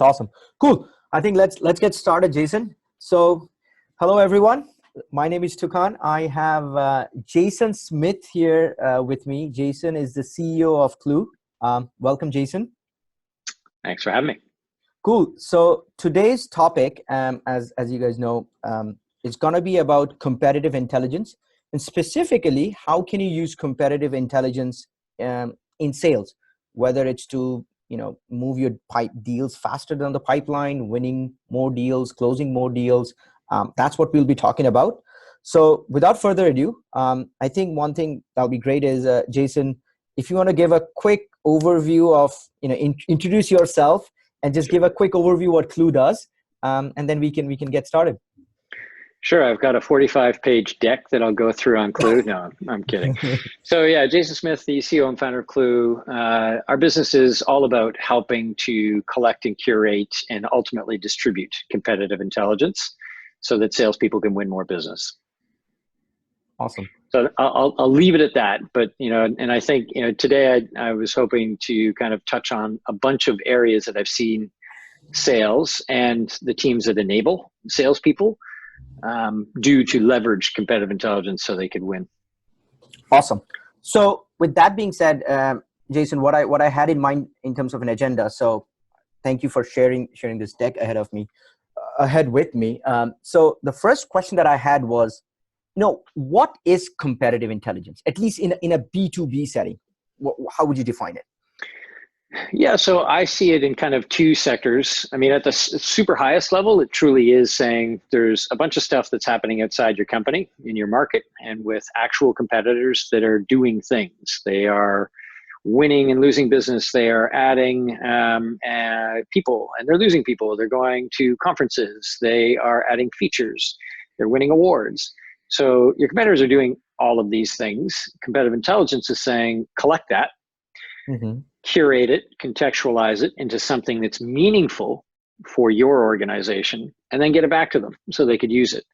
awesome. Cool. I think let's get started, Jason. So, hello everyone. My name is Tukan. I have Jason Smith here with me. Jason is the CEO of Clue. Welcome, Jason. Thanks for having me. Cool. So today's topic, as you guys know, is going to be about competitive intelligence, and specifically, how can you use competitive intelligence in sales, whether it's to move your pipe deals faster than the pipeline, winning more deals, closing more deals. That's what we'll be talking about. So without further ado, I think one thing that'll be great is Jason, if you want to give a quick overview of, introduce yourself and just give a quick overview what Clue does, and then we can get started. Sure. I've got a 45-page deck that I'll go through on Clue. No, I'm kidding. So yeah, Jason Smith, the CEO and founder of Clue. Our business is all about helping to collect and curate and ultimately distribute competitive intelligence so that salespeople can win more business. Awesome. So I'll leave it at that. But, and I think, today I was hoping to kind of touch on a bunch of areas that I've seen sales and the teams that enable salespeople do to leverage competitive intelligence so they could win. Awesome. So with that being said, Jason, what I had in mind in terms of an agenda. So thank you for sharing this deck ahead with me. So the first question that I had was, what is competitive intelligence? At least in a B2B setting, how would you define it? Yeah, so I see it in kind of two sectors. I mean, at the super highest level, it truly is saying there's a bunch of stuff that's happening outside your company, in your market, and with actual competitors that are doing things. They are winning and losing business. They are adding people, and they're losing people. They're going to conferences. They are adding features. They're winning awards. So your competitors are doing all of these things. Competitive intelligence is saying, collect that. Mm-hmm. Curate it, contextualize it into something that's meaningful for your organization, and then get it back to them so they could use it.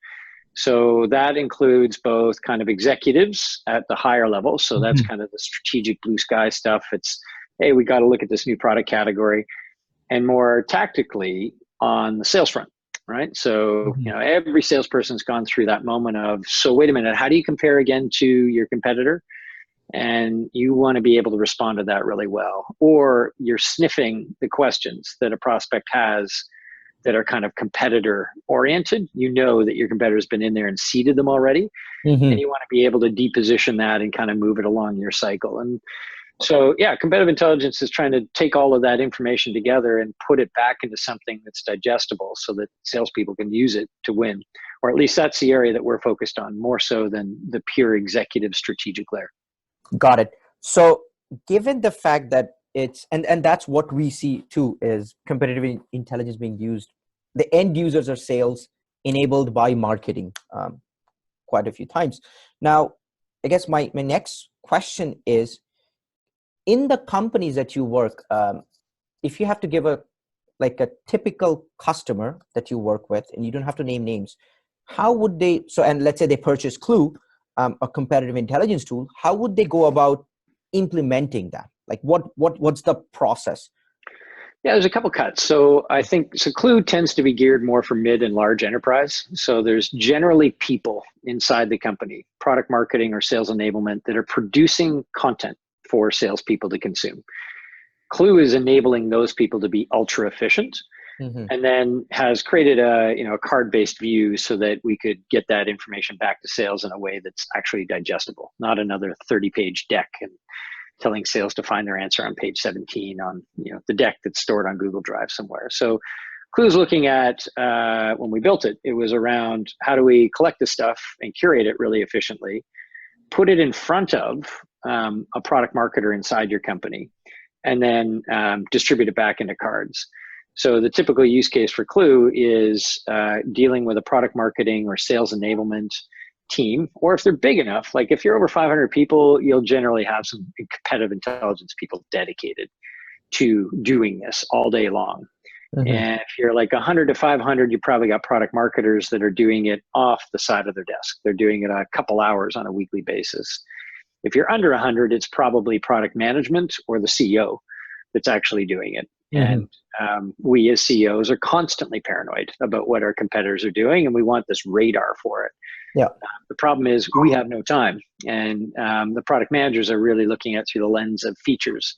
So that includes both kind of executives at the higher level. So that's kind of the strategic blue sky stuff. It's, hey, we got to look at this new product category, and more tactically on the sales front, right? So, every salesperson's gone through that moment of, so wait a minute, how do you compare again to your competitor? And you want to be able to respond to that really well. Or you're sniffing the questions that a prospect has that are kind of competitor oriented. You know that your competitor's been in there and seeded them already. And you want to be able to deposition that and kind of move it along your cycle. And so, yeah, competitive intelligence is trying to take all of that information together and put it back into something that's digestible so that salespeople can use it to win. Or at least that's the area that we're focused on, more so than the pure executive strategic layer. Got it. So given the fact that it's, and that's what we see too, is competitive intelligence being used, the end users are sales enabled by marketing quite a few times. Now, I guess my next question is, in the companies that you work, if you have to give a typical customer that you work with, and you don't have to name names, how would they, and let's say they purchase Clue, a competitive intelligence tool, how would they go about implementing that? Like what's the process? Yeah, there's a couple cuts. So I think, Clue tends to be geared more for mid and large enterprise. So there's generally people inside the company, product marketing or sales enablement, that are producing content for salespeople to consume. Clue is enabling those people to be ultra efficient. And then has created a card-based view so that we could get that information back to sales in a way that's actually digestible, not another 30-page deck and telling sales to find their answer on page 17 on the deck that's stored on Google Drive somewhere. So Clue's looking at, when we built it, it was around how do we collect this stuff and curate it really efficiently, put it in front of a product marketer inside your company, and then distribute it back into cards. So the typical use case for Clue is dealing with a product marketing or sales enablement team, or if they're big enough, like if you're over 500 people, you'll generally have some competitive intelligence people dedicated to doing this all day long. And if you're like 100 to 500, you probably got product marketers that are doing it off the side of their desk. They're doing it a couple hours on a weekly basis. If you're under 100, it's probably product management or the CEO that's actually doing it. Hmm. And we as CEOs are constantly paranoid about what our competitors are doing, and we want this radar for it. Yeah. The problem is we have no time, and the product managers are really looking at through the lens of features.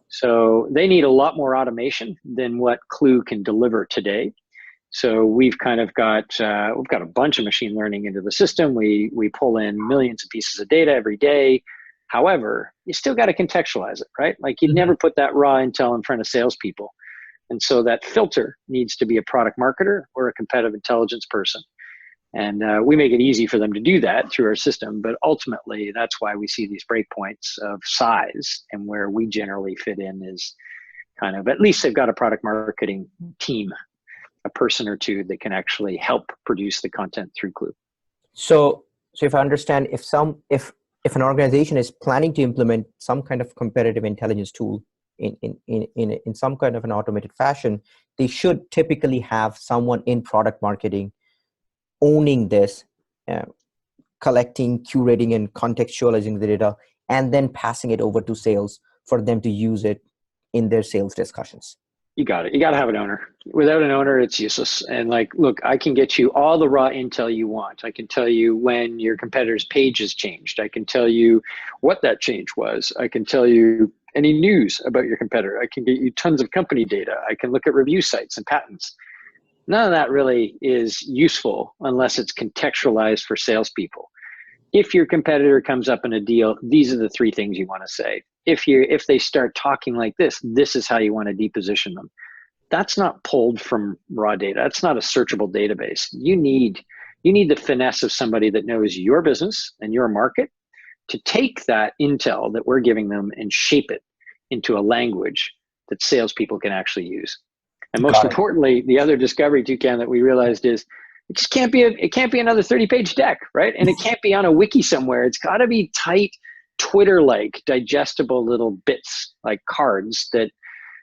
So they need a lot more automation than what Clue can deliver today. So we've kind of got we've got a bunch of machine learning into the system. We pull in millions of pieces of data every day. However, you still got to contextualize it, right? Like you'd Mhm. never put that raw intel in front of salespeople. And so that filter needs to be a product marketer or a competitive intelligence person. And we make it easy for them to do that through our system. But ultimately, that's why we see these breakpoints of size, and where we generally fit in is kind of, at least they've got a product marketing team, a person or two that can actually help produce the content through Clue. So if I understand, if an organization is planning to implement some kind of competitive intelligence tool in some kind of an automated fashion, they should typically have someone in product marketing owning this, uh, collecting, curating, and contextualizing the data, and then passing it over to sales for them to use it in their sales discussions. You got it. You got to have an owner. Without an owner, it's useless. And like, look, I can get you all the raw intel you want. I can tell you when your competitor's page has changed. I can tell you what that change was. I can tell you any news about your competitor. I can get you tons of company data. I can look at review sites and patents. None of that really is useful unless it's contextualized for salespeople. If your competitor comes up in a deal, these are the three things you want to say. If they start talking like this is how you want to deposition them. That's not pulled from raw data. That's not a searchable database. You need the finesse of somebody that knows your business and your market to take that intel that we're giving them and shape it into a language that salespeople can actually use. And most Got it. importantly, the other discovery, Toucan, that we realized is it just can't be another 30-page deck, right? And it can't be on a wiki somewhere. It's got to be tight, Twitter-like, digestible little bits like cards that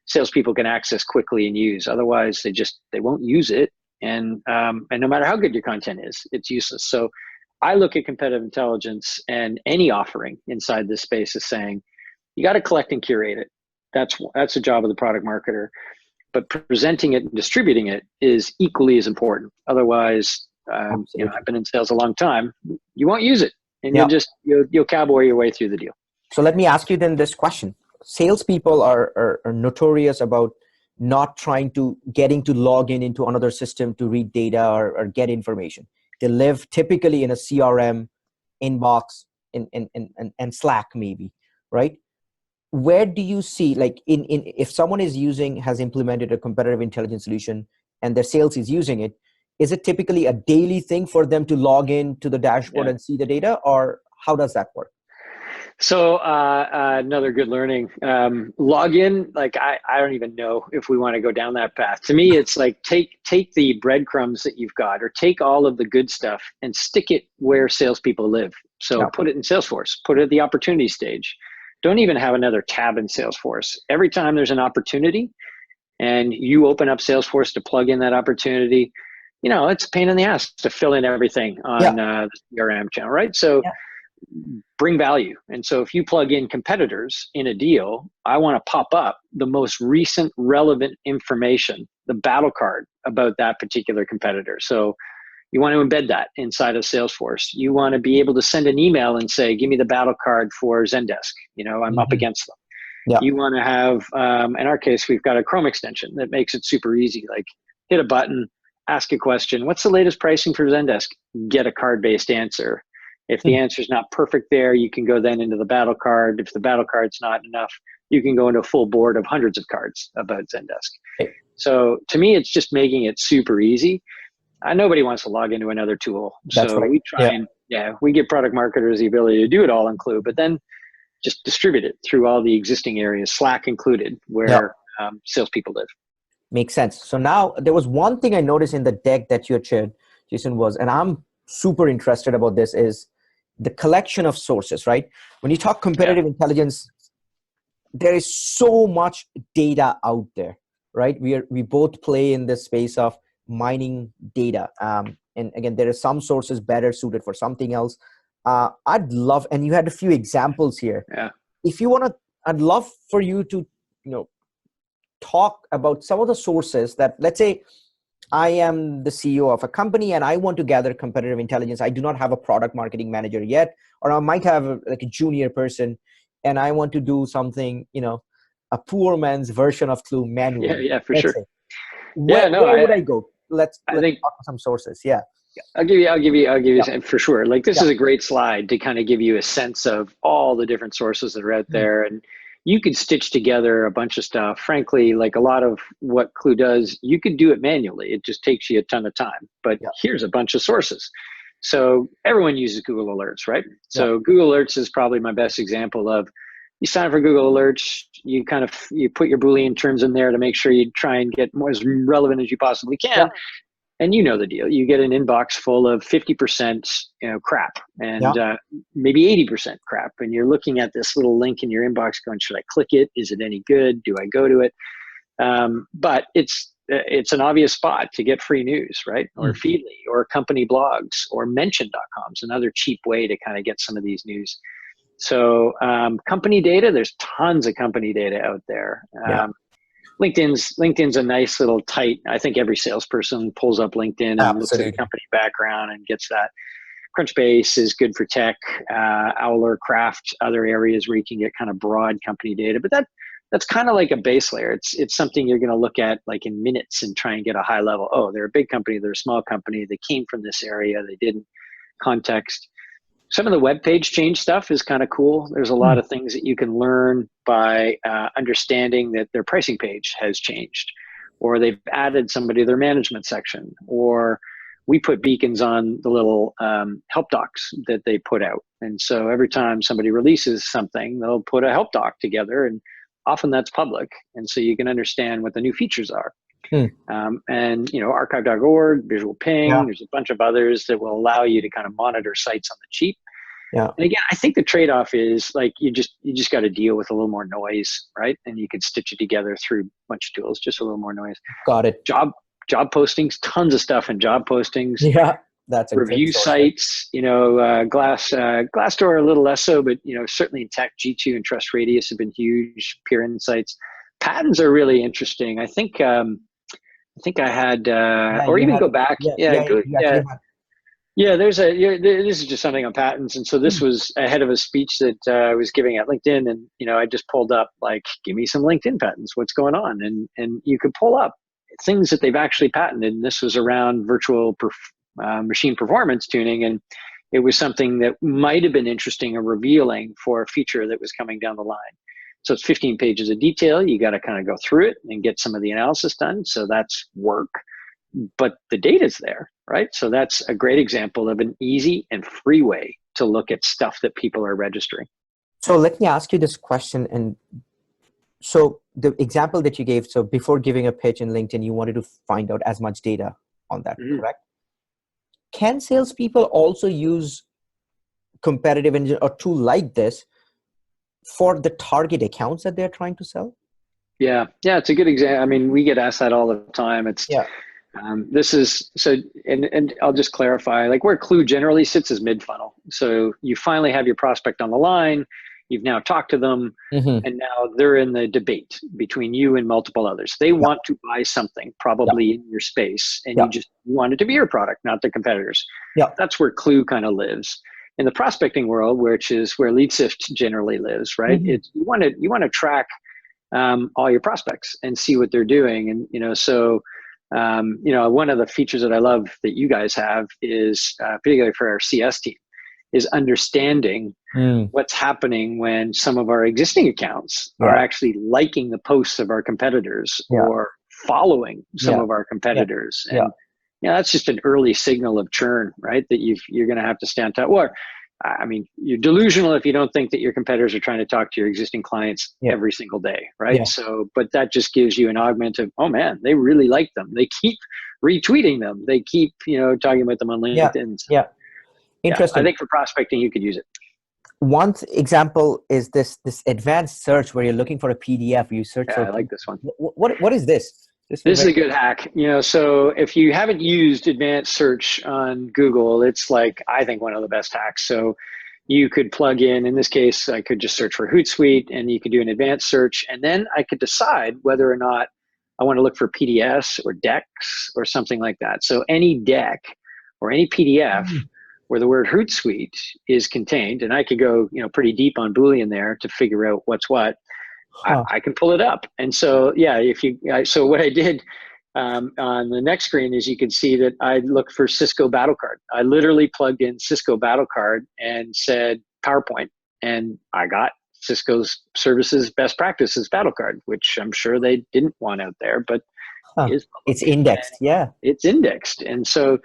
salespeople can access quickly and use. Otherwise, they won't use it. And no matter how good your content is, it's useless. So I look at competitive intelligence and any offering inside this space as saying, you got to collect and curate it. That's the job of the product marketer. But presenting it and distributing it is equally as important. Otherwise, Absolutely. I've been in sales a long time. You won't use it, and Yeah. you'll cowboy your way through the deal. So let me ask you then this question. Salespeople are notorious about not trying to getting to log into another system to read data or get information. They live typically in a CRM inbox and Slack maybe, right? Where do you see, like in if someone has implemented a competitive intelligence solution and their sales is using it, is it typically a daily thing for them to log in to the dashboard Yeah. and see the data, or how does that work? So another good learning. Login, like I don't even know if we want to go down that path. To me, it's like take the breadcrumbs that you've got, or take all of the good stuff and stick it where salespeople live. So Yeah. put it in Salesforce, put it at the opportunity stage. Don't even have another tab in Salesforce. Every time there's an opportunity and you open up Salesforce to plug in that opportunity, it's a pain in the ass to fill in everything on Yeah. the CRM channel, right? So Yeah. bring value. And so if you plug in competitors in a deal, I want to pop up the most recent relevant information, the battle card about that particular competitor. So you want to embed that inside of Salesforce. You want to be able to send an email and say, give me the battle card for Zendesk. I'm up Mhm. against them. Yeah. You want to have, in our case, we've got a Chrome extension that makes it super easy. Like hit a button, ask a question. What's the latest pricing for Zendesk? Get a card-based answer. If the Hmm. answer is not perfect there, you can go then into the battle card. If the battle card's not enough, you can go into a full board of hundreds of cards about Zendesk. Okay. So to me, it's just making it super easy. Nobody wants to log into another tool. That's So right. we try Yeah. and, we give product marketers the ability to do it all in Clue, but then just distribute it through all the existing areas, Slack included, Yeah. where salespeople live. Makes sense. So now there was one thing I noticed in the deck that you had shared, Jason, and I'm super interested about this, is the collection of sources, right? When you talk Yeah. competitive intelligence, there is so much data out there, right? We both play in this space of mining data. And again, there are some sources better suited for something else. I'd love, and you had a few examples here. Yeah. If you want to, I'd love for you to, you know, talk about some of the sources that, let's say, I am the CEO of a company and I want to gather competitive intelligence. I do not have a product marketing manager yet, or I might have like a junior person, and I want to do something, a poor man's version of Clue Yeah, manually. yeah, for Let's sure. say, Yeah, no, where would I go? I Let's think talk about some sources. Yeah. I'll give you Yeah. for sure. Like this Yeah. is a great slide to kind of give you a sense of all the different sources that are out Mm. there. And you could stitch together a bunch of stuff. Frankly, like a lot of what Clue does, you could do it manually. It just takes you a ton of time. But Yeah. here's a bunch of sources. So everyone uses Google Alerts, right? Yeah. So Google Alerts is probably my best example of you sign up for Google Alerts, you put your Boolean terms in there to make sure you try and get more as relevant as you possibly Yeah. can. And you know the deal. You get an inbox full of 50% crap and Yeah. maybe 80% crap. And you're looking at this little link in your inbox going, should I click it? Is it any good? Do I go to it? But it's an obvious spot to get free news, right? Or Mm. Feedly or company blogs or mention.com is another cheap way to kind of get some of these news. So company data, there's tons of company data out there. Yeah. LinkedIn's a nice little tight. I think every salesperson pulls up LinkedIn and looks at a Absolutely. company background and gets that. Crunchbase is good for tech. Owler, Craft, other areas where you can get kind of broad company data. But that's kind of like a base layer. It's something you're going to look at like in minutes and try and get a high level. Oh, they're a big company. They're a small company. They came from this area. They didn't. Context. Some of the web page change stuff is kind of cool. There's a lot Mm. of things that you can learn by understanding that their pricing page has changed, or they've added somebody to their management section, or we put beacons on the little help docs that they put out. And so every time somebody releases something, they'll put a help doc together, and often that's public. And so you can understand what the new features are. Mm. And archive.org, Visual Yeah. Ping, there's a bunch of others that will allow you to kind of monitor sites on the cheap. Yeah. And again, I think the trade-off is like you just got to deal with a little more noise, right? And you can stitch it together through a bunch of tools, just a little more noise. Got it. Job postings, tons of stuff in job postings. Yeah. That's a great Review source. sites, Glassdoor a little less so, but certainly in tech, G2 and Trust Radius have been huge. Peer Insights, patents are really interesting. I think I had, Yeah. or You even had. go back. Yeah. Yeah, Yeah. go, You yeah, actually had. yeah. This is just something on patents, and so this Mm. was ahead of a speech that I was giving at LinkedIn, and I just pulled up like, give me some LinkedIn patents. What's going on? And you could pull up things that they've actually patented, and this was around virtual machine performance tuning, and it was something that might have been interesting or revealing for a feature that was coming down the line. So it's 15 pages of detail. You got to kind of go through it and get some of the analysis done. So that's work, but the data's there, right? So that's a great example of an easy and free way to look at stuff that people are registering. So let me ask you this question. And so the example that you gave, so before giving a pitch in LinkedIn, you wanted to find out as much data on that, Mm-hmm. correct? Can salespeople also use competitive engine or tool like this for the target accounts that they're trying to sell? Yeah, it's a good example. I mean, we get asked that all the time. It's Yeah. this is so, and I'll just clarify, like where Clue generally sits is mid funnel. So you finally have your prospect on the line. You've now talked to them, Mm-hmm. and now they're in the debate between you and multiple others. They Yeah. want to buy something, probably in your space, and Yeah. you want it to be your product, not the competitors. Yeah. That's where Clue kind of lives. In the prospecting world, which is where LeadSift generally lives, right? Mm-hmm. You want to track all your prospects and see what they're doing, and so. One of the features that I love that you guys have is, particularly for our CS team, is understanding what's happening when some of our existing accounts are actually liking the posts of our competitors Yeah. or following some Yeah. of our competitors. Yeah. And that's just an early signal of churn, right? That you're going to have to stand out. Or, I mean, you're delusional if you don't think that your competitors are trying to talk to your existing clients every single day, right? Yeah. So, but that just gives you an augment of, oh man, they really like them. They keep retweeting them. They keep, talking about them on Yeah. LinkedIn. So, Yeah. Interesting. I think for prospecting, you could use it. One example is this advanced search where you're looking for a PDF. You search Yeah, for. I like this one. What is this? This is a good hack. So if you haven't used advanced search on Google, it's like, I think one of the best hacks. So you could plug in this case, I could just search for Hootsuite and you could do an advanced search. And then I could decide whether or not I want to look for PDFs or decks or something like that. So any deck or any PDF Mm. where the word Hootsuite is contained, and I could go, pretty deep on Boolean there to figure out what's what. Huh. I can pull it up. And so, yeah, so what I did on the next screen is you can see that I looked for Cisco Battle Card. I literally plugged in Cisco Battle Card and said PowerPoint, and I got Cisco's services best practices battle card, which I'm sure they didn't want out there, but Huh. is It's public. indexed. Yeah. It's indexed. And so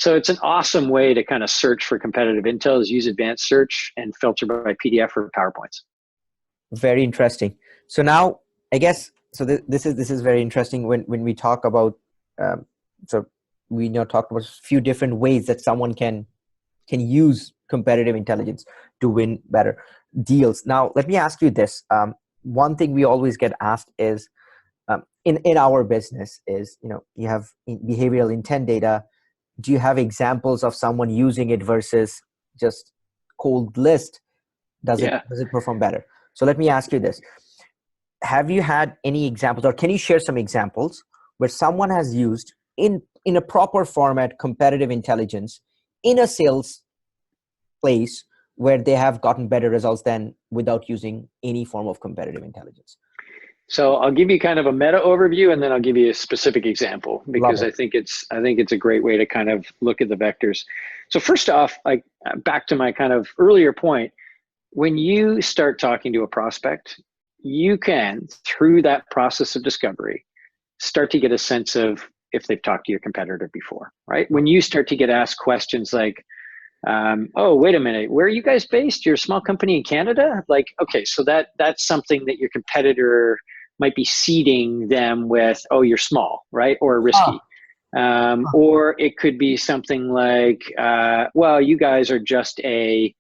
it's an awesome way to kind of search for competitive intel is use advanced search and filter by PDF or PowerPoints. Very interesting. So now, I guess, so this is very interesting when we talk about, so we now talked about a few different ways that someone can use competitive intelligence to win better deals. Now, let me ask you this. One thing we always get asked is, in our business is, you have behavioral intent data. Do you have examples of someone using it versus just cold list? Does it perform better? So let me ask you this. Have you had any examples, or can you share some examples where someone has used in a proper format competitive intelligence in a sales place where they have gotten better results than without using any form of competitive intelligence? So I'll give you kind of a meta overview, and then I'll give you a specific example because I think it's a great way to kind of look at the vectors. So first off, back to my kind of earlier point, when you start talking to a prospect, you can, through that process of discovery, start to get a sense of if they've talked to your competitor before, right? When you start to get asked questions like, oh, wait a minute, where are you guys based? You're a small company in Canada? Like, okay, so that's something that your competitor might be seeding them with, oh, you're small, right? Or risky. Or it could be something like, well, you guys are just a,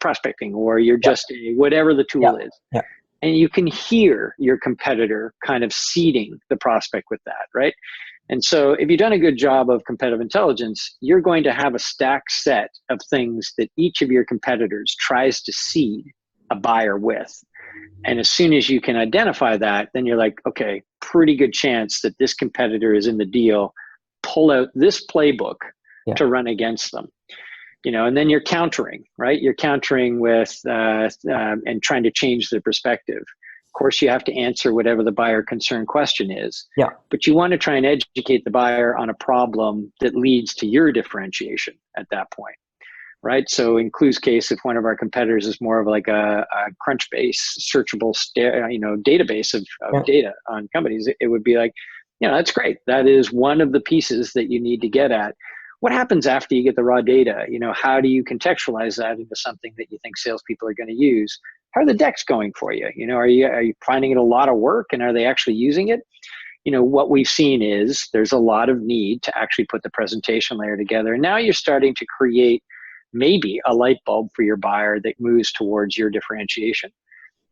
prospecting, or you're just a, whatever the tool is. Yeah. And you can hear your competitor kind of seeding the prospect with that, right? And so if you've done a good job of competitive intelligence, you're going to have a stacked set of things that each of your competitors tries to seed a buyer with. And as soon as you can identify that, then you're like, okay, pretty good chance that this competitor is in the deal. Pull out this playbook to run against them. And then you're countering, right? You're countering with and trying to change their perspective. Of course, you have to answer whatever the buyer concern question is. Yeah. But you want to try and educate the buyer on a problem that leads to your differentiation at that point, right? So in Clue's case, if one of our competitors is more of like a Crunchbase searchable, database of data on companies, it would be like, that's great. That is one of the pieces that you need to get at. What happens after you get the raw data? How do you contextualize that into something that you think salespeople are going to use? How are the decks going for you? Are you finding it a lot of work, and are they actually using it? What we've seen is there's a lot of need to actually put the presentation layer together. And now you're starting to create maybe a light bulb for your buyer that moves towards your differentiation.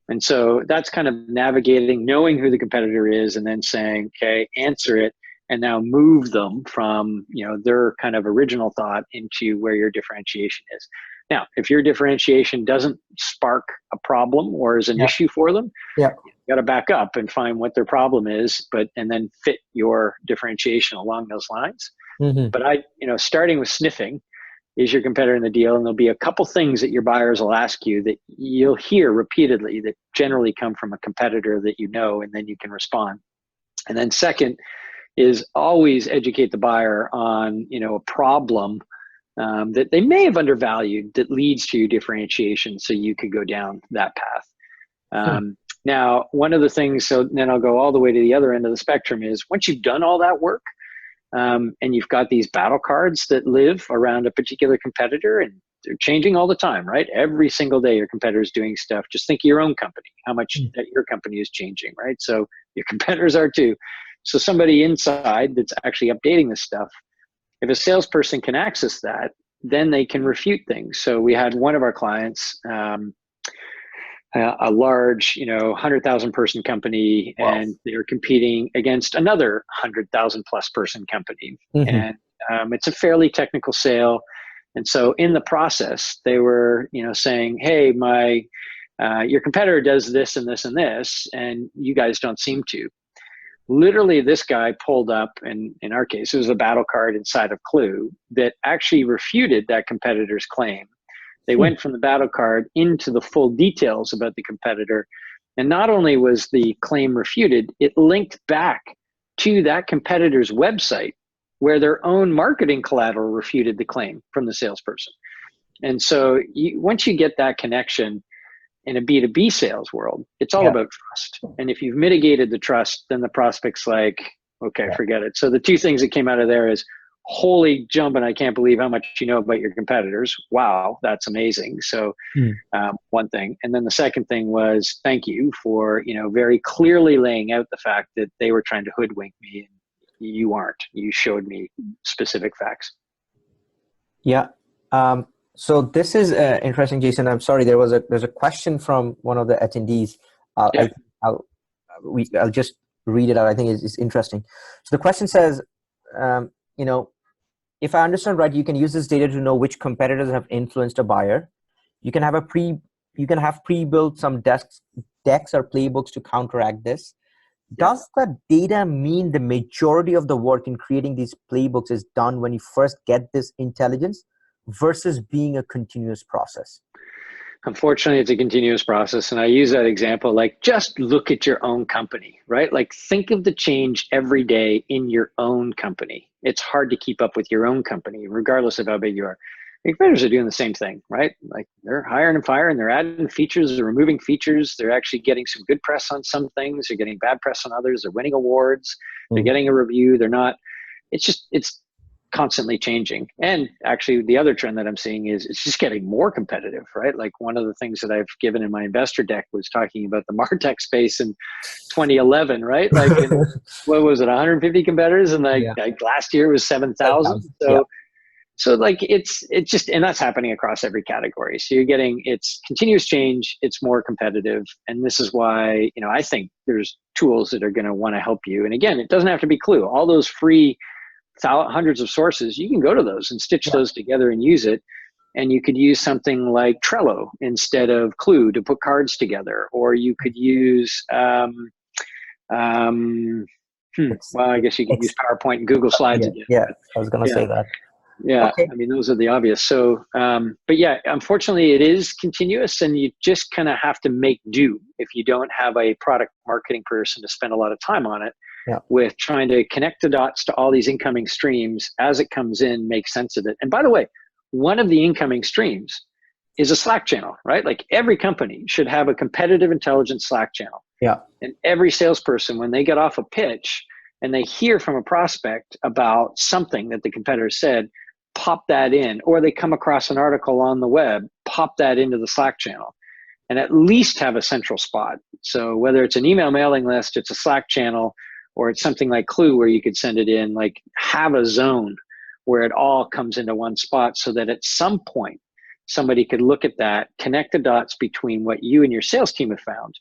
And so that's kind of navigating, knowing who the competitor is, and then saying, okay, answer it, and now move them from their kind of original thought into where your differentiation is. Now, if your differentiation doesn't spark a problem or is an issue for them, you got to back up and find what their problem is, and then fit your differentiation along those lines. Mm-hmm. But starting with sniffing, is your competitor in the deal? And there'll be a couple things that your buyers will ask you that you'll hear repeatedly that generally come from a competitor that and then you can respond. And then second is always educate the buyer on a problem that they may have undervalued that leads to your differentiation, so you could go down that path. Now, one of the things, so then I'll go all the way to the other end of the spectrum, is once you've done all that work, and you've got these battle cards that live around a particular competitor, and they're changing all the time, right? Every single day your competitor's doing stuff. Just think of your own company, how much that your company is changing, right? So your competitors are too. So somebody inside that's actually updating this stuff, if a salesperson can access that, then they can refute things. So we had one of our clients, a large, 100,000 person company, and they were competing against another 100,000 plus person company. And it's a fairly technical sale. And so in the process, they were, saying, hey, your competitor does this and this and this, and you guys don't seem to. Literally, this guy pulled up, and in our case, it was a battle card inside of Clue that actually refuted that competitor's claim. They went from the battle card into the full details about the competitor. And not only was the claim refuted, it linked back to that competitor's website where their own marketing collateral refuted the claim from the salesperson. And so once you get that connection in a B2B sales world, it's all about trust. And if you've mitigated the trust, then the prospect's like, okay, forget it. So the two things that came out of there is, holy jump, and I can't believe how much you know about your competitors. Wow, that's amazing. So one thing. And then the second thing was, thank you for, very clearly laying out the fact that they were trying to hoodwink me, and you aren't. You showed me specific facts. Yeah. So this is interesting, Jason. I'm sorry, there's a question from one of the attendees. I'll just read it out. I think it's interesting. So the question says, if I understand right, you can use this data to know which competitors have influenced a buyer. You can have pre-built some decks or playbooks to counteract this. Does that data mean the majority of the work in creating these playbooks is done when you first get this intelligence versus being a continuous process? Unfortunately, it's a continuous process. And I use that example, like, just look at your own company, right? Like, think of the change every day in your own company. It's hard to keep up with your own company, regardless of how big you are. Competitors are doing the same thing, right? Like, they're hiring and firing, they're adding features, they're removing features. They're actually getting some good press on some things. They're getting bad press on others. They're winning awards. They're getting a review. They're not. It's constantly changing. And actually, the other trend that I'm seeing is it's just getting more competitive, right? Like, one of the things that I've given in my investor deck was talking about the MarTech space in 2011, right? Like, what was it, 150 competitors? And like last year was 7,000. So like, it's just, and that's happening across every category. So you're getting, it's continuous change, it's more competitive. And this is why, I think there's tools that are going to want to help you. And again, it doesn't have to be Clue. All those free hundreds of sources, you can go to those and stitch those together and use it. And you could use something like Trello instead of Clue to put cards together, or you could use well, I guess you could use PowerPoint and Google Slides again. Yeah, I was going to say that. Yeah, okay. I mean, those are the obvious. So, but yeah, unfortunately, it is continuous, and you just kind of have to make do if you don't have a product marketing person to spend a lot of time on it. With trying to connect the dots to all these incoming streams as it comes in, make sense of it. And by the way, one of the incoming streams is a Slack channel, right? Like, every company should have a competitive intelligence Slack channel. And every salesperson, when they get off a pitch and they hear from a prospect about something that the competitor said, pop that in, or they come across an article on the web, pop that into the Slack channel, and at least have a central spot. So whether it's an email mailing list, it's a Slack channel, or it's something like Clue where you could send it in, like, have a zone where it all comes into one spot, so that at some point somebody could look at that, connect the dots between what you and your sales team have found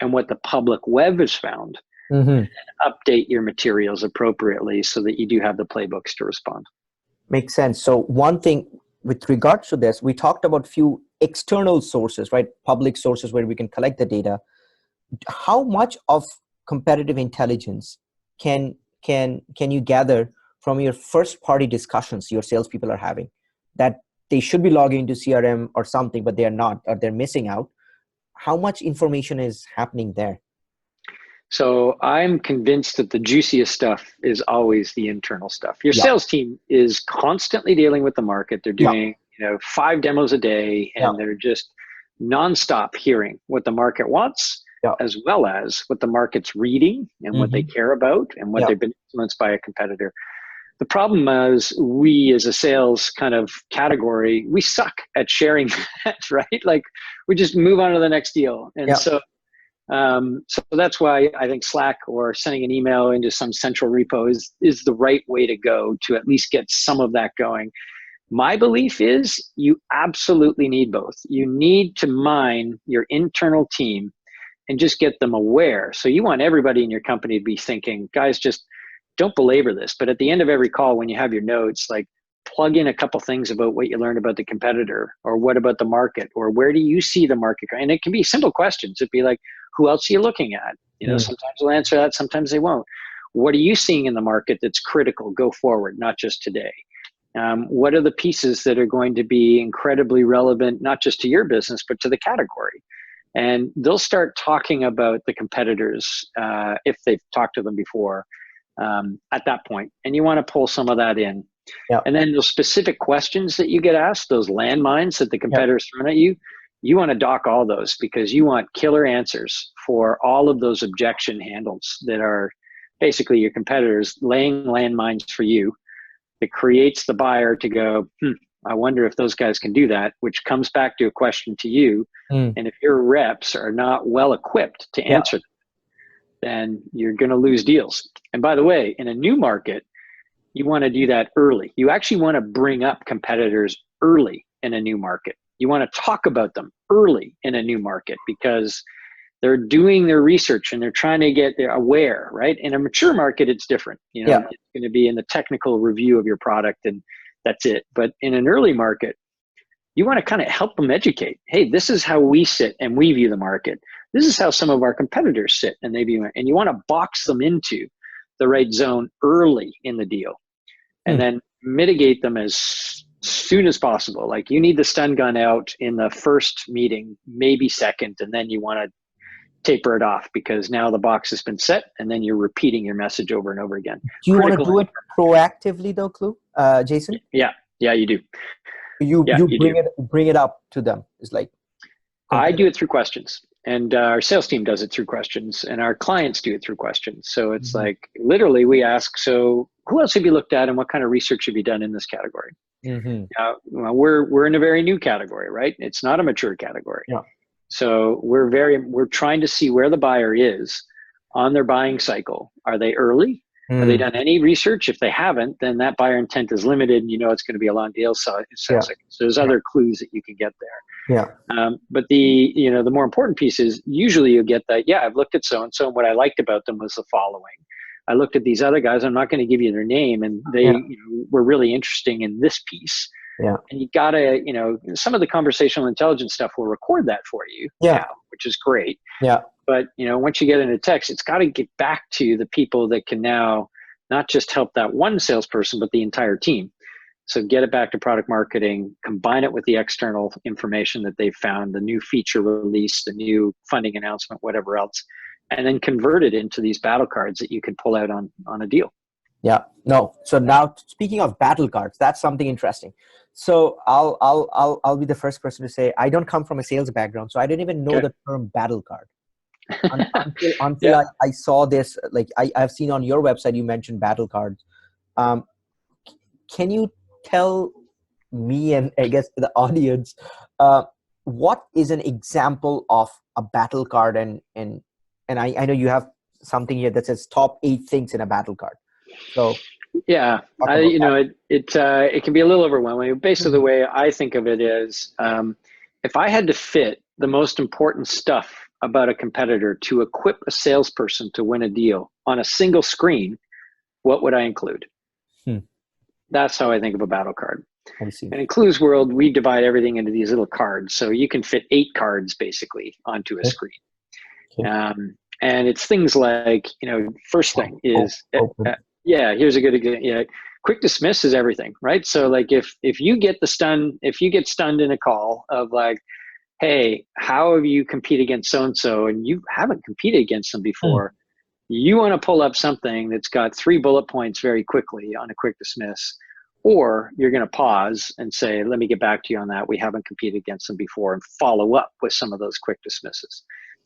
and what the public web has found, and update your materials appropriately so that you do have the playbooks to respond. Makes sense. So one thing with regards to this, we talked about few external sources, right? Public sources where we can collect the data. How much of competitive intelligence can you gather from your first party discussions your salespeople are having, that they should be logging into CRM or something, but they are not, or they're missing out? How much information is happening there? So I'm convinced that the juiciest stuff is always the internal stuff. Your sales team is constantly dealing with the market. They're doing 5 demos a day, and they're just nonstop hearing what the market wants, as well as what the market's reading and what they care about and what they've been influenced by a competitor. The problem is, we as a sales kind of category, we suck at sharing that, right? Like, we just move on to the next deal. And so that's why I think Slack or sending an email into some central repo is the right way to go to at least get some of that going. My belief is you absolutely need both. You need to mine your internal team and just get them aware. So you want everybody in your company to be thinking, guys, just don't belabor this. But at the end of every call, when you have your notes, like, plug in a couple things about what you learned about the competitor, or what about the market, or where do you see the market? And it can be simple questions. It'd be like, who else are you looking at? Sometimes they'll answer that, sometimes they won't. What are you seeing in the market that's critical? Go forward, not just today. What are the pieces that are going to be incredibly relevant, not just to your business, but to the category? And they'll start talking about the competitors if they've talked to them before at that point. And you want to pull some of that in. Yeah. And then those specific questions that you get asked, those landmines that the competitors throw at you, you want to dock all those, because you want killer answers for all of those objection handles that are basically your competitors laying landmines for you. That creates the buyer to go, I wonder if those guys can do that, which comes back to a question to you. And if your reps are not well equipped to answer them, then you're going to lose deals. And by the way, in a new market, you want to do that early. You actually want to bring up competitors early in a new market. You want to talk about them early in a new market, because they're doing their research and they're trying to get aware, right? In a mature market, it's different. It's going to be in the technical review of your product and that's it. But in an early market, you want to kind of help them educate. Hey, this is how we sit and we view the market. This is how some of our competitors sit and they view it. And you want to box them into the right zone early in the deal, and then mitigate them as soon as possible. Like, you need the stun gun out in the first meeting, maybe second, and then you want to taper it off, because now the box has been set, and then you're repeating your message over and over again. Do you want to do it proactively though, Jason? Yeah, you do. You bring it up to them. It's like, I do it through questions, and our sales team does it through questions, and our clients do it through questions. So it's like, literally we ask, so who else have you looked at, and what kind of research have you done in this category? We're in a very new category, right? It's not a mature category. So we're trying to see where the buyer is on their buying cycle. Are they early? Have they done any research? If they haven't, then that buyer intent is limited, and it's going to be a long deal. So there's other clues that you can get there. But the more important piece is, usually you get that, I've looked at so-and-so, and what I liked about them was the following. I looked at these other guys, I'm not going to give you their name, and they were really interesting in this piece. And you gotta, some of the conversational intelligence stuff will record that for you, which is great. But once you get into text, it's got to get back to the people that can now not just help that one salesperson, but the entire team. So get it back to product marketing, combine it with the external information that they've found, the new feature release, the new funding announcement, whatever else, and then convert it into these battle cards that you can pull out on a deal. So now, speaking of battle cards, that's something interesting. So I'll be the first person to say, I don't come from a sales background, so I didn't even know the term battle card until I saw this. Like, I've seen on your website you mentioned battle cards. Can you tell me, and I guess the audience, what is an example of a battle card? And I know you have something here that says top 8 things in a battle card. So it can be a little overwhelming. Basically, the way I think of it is, if I had to fit the most important stuff about a competitor to equip a salesperson to win a deal on a single screen, what would I include? That's how I think of a battle card. And in Clue's world, we divide everything into these little cards. So you can fit 8 cards basically onto a screen. And it's things like, first thing is, here's a good example. Quick dismiss is everything, right? So like, if you get stunned in a call of like, hey, how have you competed against so-and-so, and you haven't competed against them before, you want to pull up something that's got 3 bullet points very quickly on a quick dismiss, or you're going to pause and say, let me get back to you on that. We haven't competed against them before, and follow up with some of those quick dismisses.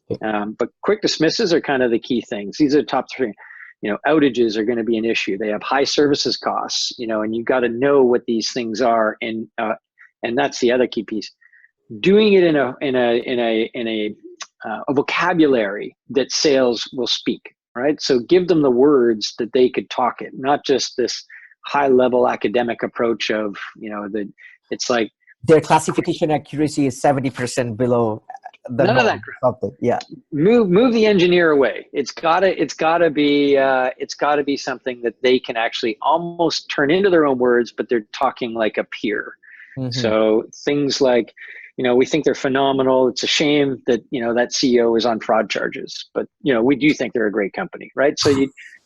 But quick dismisses are kind of the key things. These are the top 3. Outages are going to be an issue. They have high services costs, and you got to know what these things are. And that's the other key piece. Doing it in a vocabulary that sales will speak, right? So give them the words that they could talk it, not just this high level academic approach of, it's like, their classification accuracy is 70% below the None of that norm. crap. Something. Yeah. Move the engineer away. It's gotta be something that they can actually almost turn into their own words, but they're talking like a peer. Mm-hmm. So things like, we think they're phenomenal. It's a shame that, that CEO is on fraud charges, but, we do think they're a great company, right? So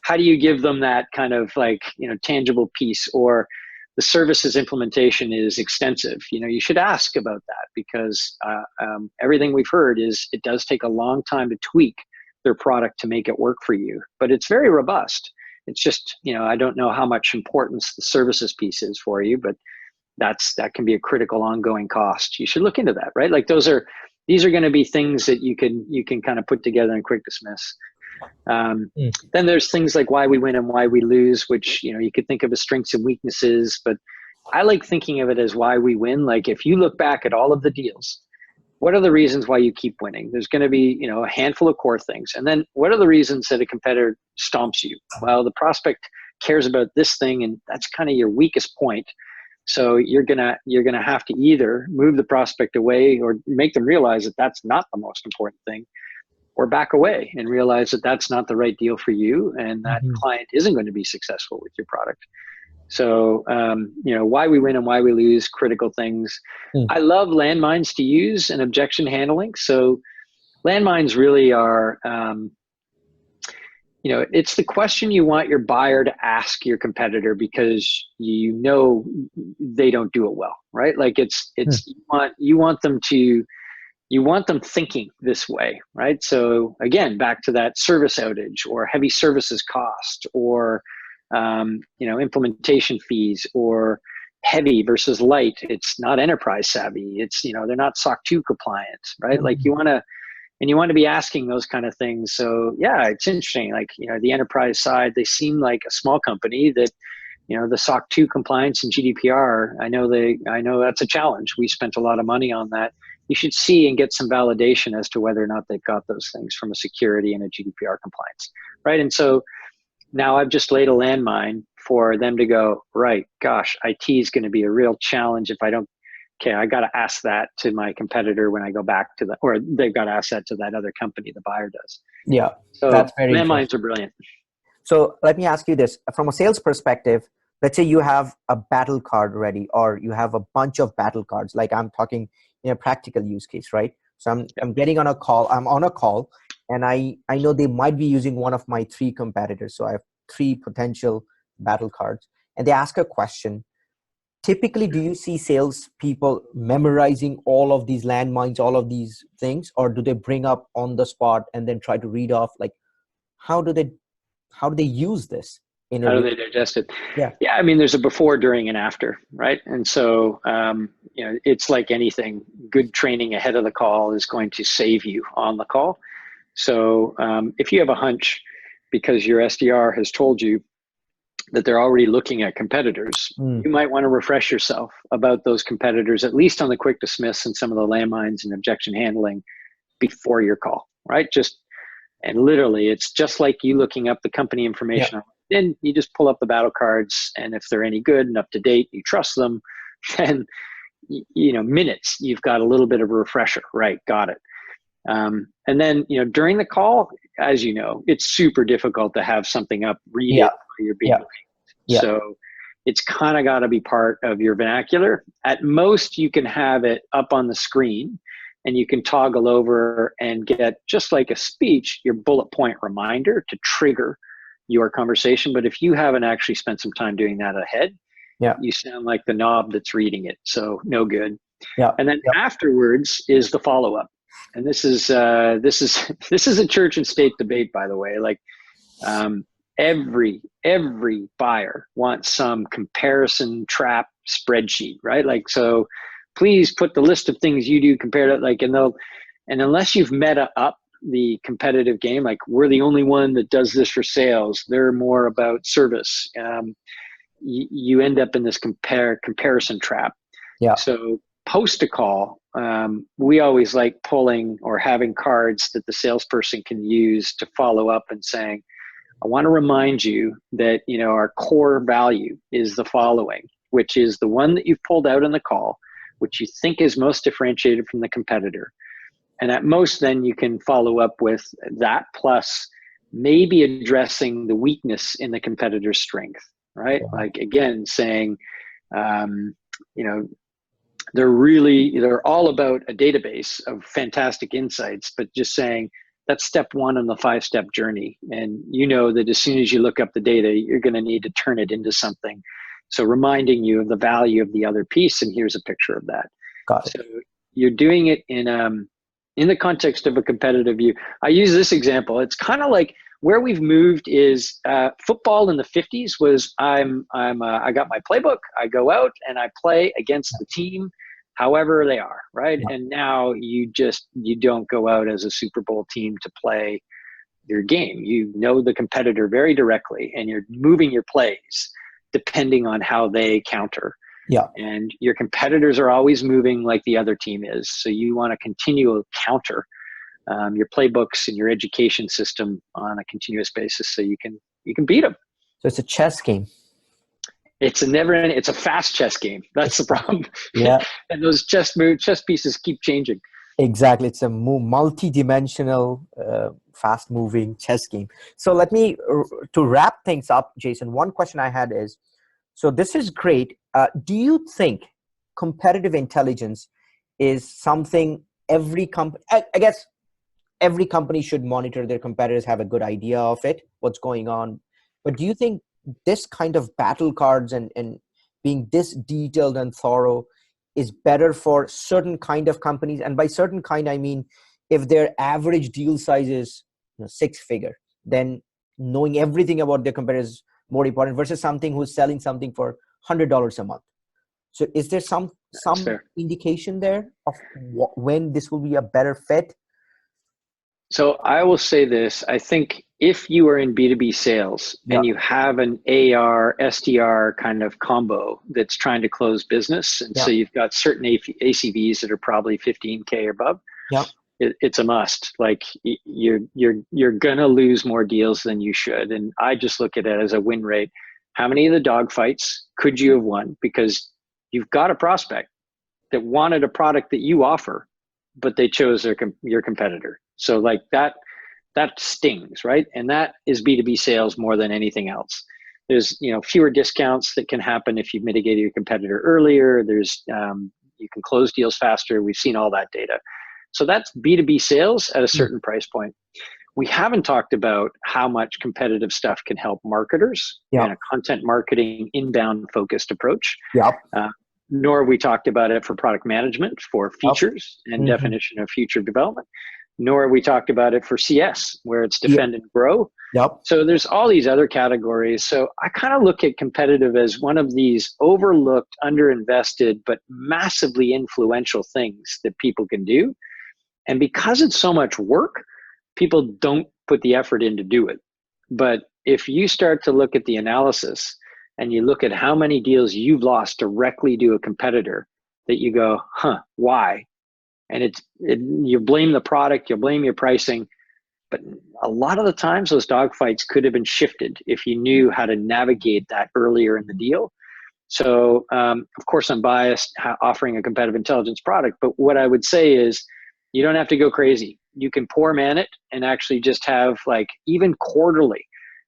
how do you give them that kind of like, tangible piece? Or the services implementation is extensive. You should ask about that, because everything we've heard is it does take a long time to tweak their product to make it work for you, but it's very robust. It's just, I don't know how much importance the services piece is for you, but that can be a critical ongoing cost. You should look into that, right? Like these are going to be things that you can kind of put together in quick dismiss. Then there's things like why we win and why we lose, which, you could think of as strengths and weaknesses, but I like thinking of it as why we win. Like if you look back at all of the deals, what are the reasons why you keep winning? There's going to be, a handful of core things. And then what are the reasons that a competitor stomps you? Well, the prospect cares about this thing, and that's kind of your weakest point. So you're gonna have to either move the prospect away or make them realize that that's not the most important thing, or back away and realize that that's not the right deal for you, and that Mm-hmm. client isn't going to be successful with your product. So, why we win and why we lose, critical things. Mm. I love landmines to use and objection handling. So landmines really are, it's the question you want your buyer to ask your competitor, because they don't do it well, right? Like you want them thinking this way, right? So again, back to that service outage or heavy services cost, or implementation fees, or heavy versus light. It's not enterprise savvy. It's, they're not SOC 2 compliant, right? Like you want to be asking those kind of things. So yeah, it's interesting. Like, the enterprise side, they seem like a small company that, the SOC 2 compliance and GDPR, I know that's a challenge. We spent a lot of money on that. You should see and get some validation as to whether or not they've got those things from a security and a GDPR compliance, right? And so now I've just laid a landmine for them to go, right, gosh, IT is going to be a real challenge if I don't. Okay, I got to ask that to my competitor when I go back to or they've got to ask that to that other company the buyer does. Yeah, So that's very landmines interesting. are brilliant. So let me ask you this. From a sales perspective, let's say you have a battle card ready, or you have a bunch of battle cards. Like I'm talking in a practical use case, right? So I'm getting on a call. I'm on a call, and I know they might be using one of my three competitors. So I have three potential battle cards, and they ask a question. Typically, do you see sales people memorizing all of these landmines, all of these things, or do they bring up on the spot and then try to read off? Like, how do they use this in a How do real? they digest it? Yeah. Yeah, I mean, there's a before, during, and after, right? And so, it's like anything. Good training ahead of the call is going to save you on the call. So, if you have a hunch because your SDR has told you that they're already looking at competitors, Mm. you might want to refresh yourself about those competitors, at least on the quick dismiss and some of the landmines and objection handling before your call, right? And literally, it's just like you looking up the company Yeah. information on LinkedIn. You just pull up the battle cards, and if they're any good and up to date, you trust them, then, minutes, you've got a little bit of a refresher, right? Got it. And then, during the call, as you know, it's super difficult to have something up, read it Yeah. while you're being Yeah. ranked. Yeah. So it's kind of got to be part of your vernacular. At most, you can have it up on the screen, and you can toggle over and get, just like a speech, your bullet point reminder to trigger your conversation. But if you haven't actually spent some time doing that ahead, Yeah. you sound like the knob that's reading it. So no good. Yeah. And then Yeah. afterwards is the follow-up. And this is a church and state debate, by the way. Like, every buyer wants some comparison trap spreadsheet, right? Like, so please put the list of things you do compared to, like, and unless you've meta up the competitive game, like, we're the only one that does this for sales, they're more about service. You end up in this comparison trap. Yeah. So post a call, we always like pulling or having cards that the salesperson can use to follow up and saying, I want to remind you that, our core value is the following, which is the one that you've pulled out in the call, which you think is most differentiated from the competitor. And at most, then you can follow up with that plus maybe addressing the weakness in the competitor's strength, right? Yeah. Like again, saying, um, you know, they're all about a database of fantastic insights, but just saying that's step one on the 5-step journey. And you know that as soon as you look up the data, you're going to need to turn it into something. So reminding you of the value of the other piece, and here's a picture of that. Got it. So you're doing it in the context of a competitive view. I use this example. It's kind of like where we've moved is football in the 50s was I got my playbook, I go out and I play against the team, however they are, right? Yeah. And now you don't go out as a Super Bowl team to play your game. You know the competitor very directly, and you're moving your plays depending on how they counter. Yeah. And your competitors are always moving like the other team is. So you want to continue to counter your playbooks and your education system on a continuous basis so you can beat them. So it's a chess game. It's a fast chess game. That's the problem. Yeah. And those chess pieces keep changing. Exactly. It's a multi-dimensional, fast-moving chess game. So let me, to wrap things up, Jason, one question I had is, so this is great. Do you think competitive intelligence is something every company, I guess every company should monitor their competitors, have a good idea of it, what's going on. But do you think this kind of battle cards and being this detailed and thorough is better for certain kind of companies? And by certain kind, I mean, if their average deal size is 6-figure, then knowing everything about their competitors is more important versus something who's selling something for $100 a month. So is there some indication there of when this will be a better fit? So I will say this. I think if you are in B2B sales and you have an AR, SDR kind of combo that's trying to close business, and so you've got certain ACVs that are probably 15K or above, it's a must. Like you're gonna lose more deals than you should. And I just look at it as a win rate. How many of the dog fights could you have won? Because you've got a prospect that wanted a product that you offer, but they chose your competitor. So like that stings, right? And that is B2B sales more than anything else. There's fewer discounts that can happen if you've mitigated your competitor earlier. There's you can close deals faster. We've seen all that data. So that's B2B sales at a certain price point. We haven't talked about how much competitive stuff can help marketers in a content marketing inbound focused approach. Nor have we talked about it for product management, for features and definition of future development. Nor have we talked about it for CS, where it's defend and grow. So there's all these other categories. So I kind of look at competitive as one of these overlooked, underinvested, but massively influential things that people can do. And because it's so much work, people don't put the effort in to do it. But if you start to look at the analysis and you look at how many deals you've lost directly to a competitor, that you go, why? And you blame the product, you blame your pricing, but a lot of the times those dogfights could have been shifted if you knew how to navigate that earlier in the deal. So of course I'm biased offering a competitive intelligence product, but what I would say is you don't have to go crazy. You can poor man it and actually just have even quarterly,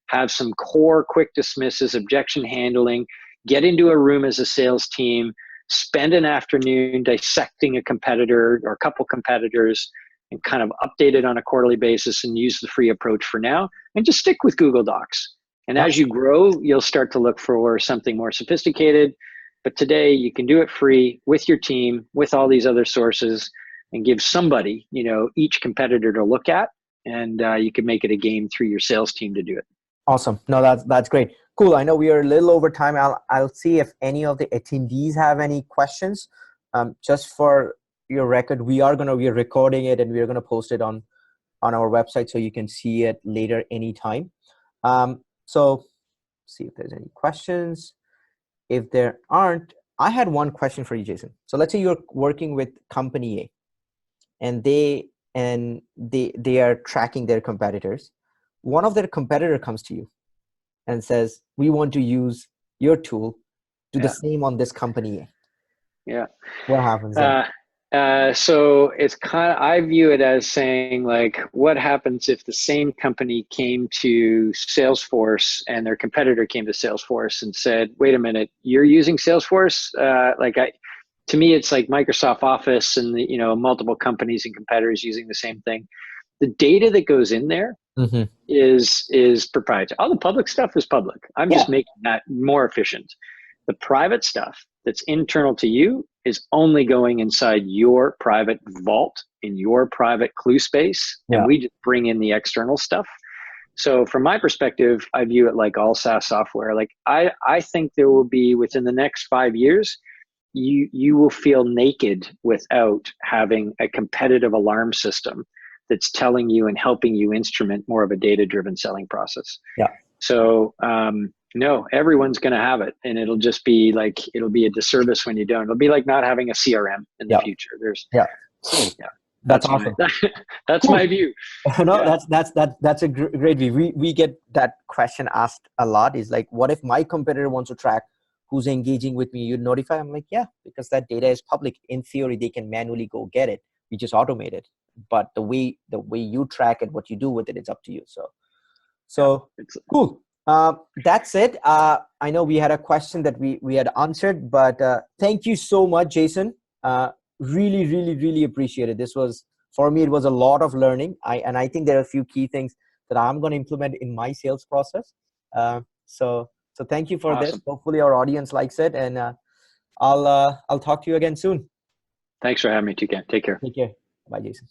have some core quick dismisses, objection handling, get into a room as a sales team, spend an afternoon dissecting a competitor or a couple competitors and kind of update it on a quarterly basis and use the free approach for now and just stick with Google Docs. And as you grow, you'll start to look for something more sophisticated. But today you can do it free with your team, with all these other sources, and give somebody, each competitor to look at, and you can make it a game through your sales team to do it. Awesome. No, that's great. Cool. I know we are a little over time. I'll see if any of the attendees have any questions. Just for your record, we are recording it and we are going to post it on our website so you can see it later anytime. So see if there's any questions. If there aren't, I had one question for you, Jason. So let's say you're working with company A and they are tracking their competitors. One of their competitor comes to you and says, we want to use your tool, do the same on this company A. Yeah. What happens then? Uh, so it's kind of, I view it as saying like, what happens if the same company came to Salesforce and their competitor came to Salesforce and said, wait a minute, you're using Salesforce? To me, it's like Microsoft Office and multiple companies and competitors using the same thing. The data that goes in there Hmm. is proprietary. All the public stuff is public. I'm Yeah. just making that more efficient. The private stuff that's internal to you is only going inside your private vault in your private clue space, and Yeah. we just bring in the external stuff. So from my perspective, I view it like all SaaS software. Like I think there will be within the next 5 years, you will feel naked without having a competitive alarm system that's telling you and helping you instrument more of a data-driven selling process. Yeah. So no, everyone's going to have it, and it'll just be like it'll be a disservice when you don't. It'll be like not having a CRM in the Yeah. future. Yeah. Yeah, That's that's my awesome. that's Cool. my view. No, Yeah, that's a great view. We get that question asked a lot. Is like, what if my competitor wants to track who's engaging with me? You notify. I'm like, yeah, because that data is public. In theory, they can manually go get it. We just automate it. But the way you track it, what you do with it, it's up to you. yeah, So it's cool. That's it. I know we had a question that we had answered, but thank you so much, Jason. Really, really, really appreciate it. This was, for me, it was a lot of learning. I think there are a few key things that I'm going to implement in my sales process. So thank you for this. awesome. Hopefully our audience likes it, and I'll talk to you again soon. Thanks for having me, Toucan. Take care. Take care. Bye, Jason.